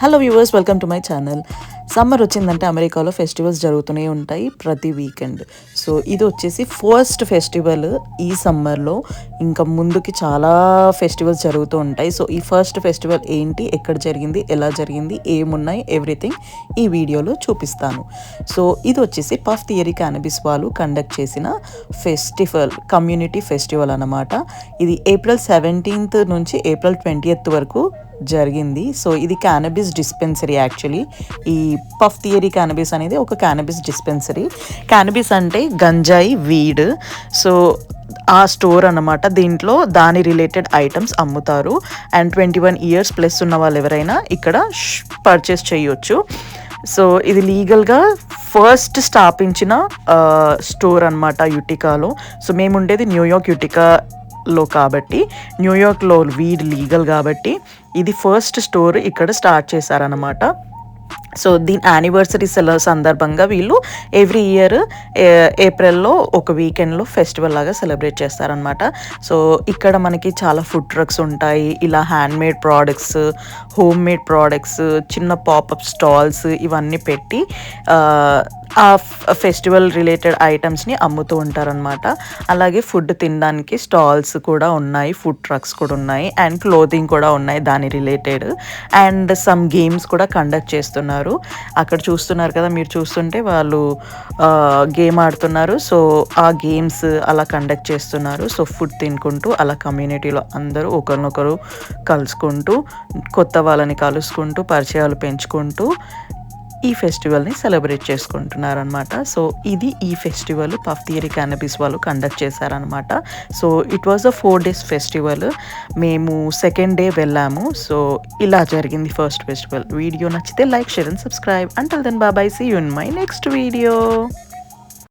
Hello viewers, welcome to my channel. Summer వచ్చిందంటే అమెరికాలో festivals జరుగుతూనే ఉంటాయి ప్రతి వీకెండ్. సో ఇది వచ్చేసి ఫస్ట్ ఫెస్టివల్ ఈ సమ్మర్లో. ఇంకా ముందుకి చాలా ఫెస్టివల్స్ జరుగుతూ ఉంటాయి. సో ఈ ఫస్ట్ ఫెస్టివల్ ఏంటి, ఎక్కడ జరిగింది, ఎలా జరిగింది, ఏమున్నాయి, ఎవ్రీథింగ్ ఈ వీడియోలో చూపిస్తాను. సో ఇది వచ్చేసి పఫ్ థియరీ క్యానబిస్ వాళ్ళు కండక్ట్ చేసిన ఫెస్టివల్, కమ్యూనిటీ ఫెస్టివల్ అన్నమాట. ఇది ఏప్రిల్ 17th నుంచి ఏప్రిల్ 20th వరకు జరిగింది. సో ఇది క్యానబిస్ డిస్పెన్సరీ. యాక్చువల్లీ ఈ పఫ్ థియరీ క్యానబిస్ అనేది ఒక క్యానబిస్ డిస్పెన్సరీ. క్యానబిస్ అంటే గంజాయి, వీడ్. సో ఆ స్టోర్ అన్నమాట. దీంట్లో దాని రిలేటెడ్ ఐటమ్స్ అమ్ముతారు. అండ్ 21 years ప్లస్ ఉన్న వాళ్ళు ఎవరైనా ఇక్కడ పర్చేస్ చేయొచ్చు. సో ఇది లీగల్గా ఫస్ట్ స్థాపించిన స్టోర్ అనమాట యుటికాలో. సో మేము ఉండేది న్యూయార్క్ యుటికాలో కాబట్టి, న్యూయార్క్లో వీడ్ లీగల్ కాబట్టి ఇది ఫస్ట్ స్టోర్ ఇక్కడ స్టార్ట్ చేశారనమాట. సో దీని యానివర్సరీ సందర్భంగా వీళ్ళు ఎవ్రీ ఇయర్ ఏప్రిల్లో ఒక వీకెండ్లో ఫెస్టివల్ లాగా సెలబ్రేట్ చేస్తారనమాట. సో ఇక్కడ మనకి చాలా ఫుడ్ ట్రక్స్ ఉంటాయి. ఇలా handmade products, home made products, చిన్న పాపప్ స్టాల్స్ ఇవన్నీ పెట్టి ఆ ఫెస్టివల్ రిలేటెడ్ ఐటమ్స్ని అమ్ముతూ ఉంటారనమాట. అలాగే ఫుడ్ తినడానికి స్టాల్స్ కూడా ఉన్నాయి, ఫుడ్ ట్రక్స్ కూడా ఉన్నాయి, అండ్ క్లోతింగ్ కూడా ఉన్నాయి దాని రిలేటెడ్. అండ్ సమ్ గేమ్స్ కూడా కండక్ట్ చేస్తున్నారు. అక్కడ చూస్తున్నారు కదా, మీరు చూస్తుంటే వాళ్ళు గేమ్ ఆడుతున్నారు. సో ఆ గేమ్స్ అలా కండక్ట్ చేస్తున్నారు. సో ఫుడ్ తినుకుంటూ అలా కమ్యూనిటీలో అందరూ ఒకరినొకరు కలుసుకుంటూ, కొత్త వాళ్ళని కలుసుకుంటూ, పరిచయాలు పెంచుకుంటూ ఈ ఫెస్టివల్ని సెలబ్రేట్ చేసుకుంటున్నారనమాట. సో ఇది ఈ ఫెస్టివల్ పఫ్ థియరీ క్యానబిస్ వాళ్ళు కండక్ట్ చేశారనమాట. So it was a 4 days festival. మేము సెకండ్ డే వెళ్ళాము. సో ఇలా జరిగింది ఫస్ట్ ఫెస్టివల్. వీడియో నచ్చితే like, share and subscribe. Until then bye, see you in my next video.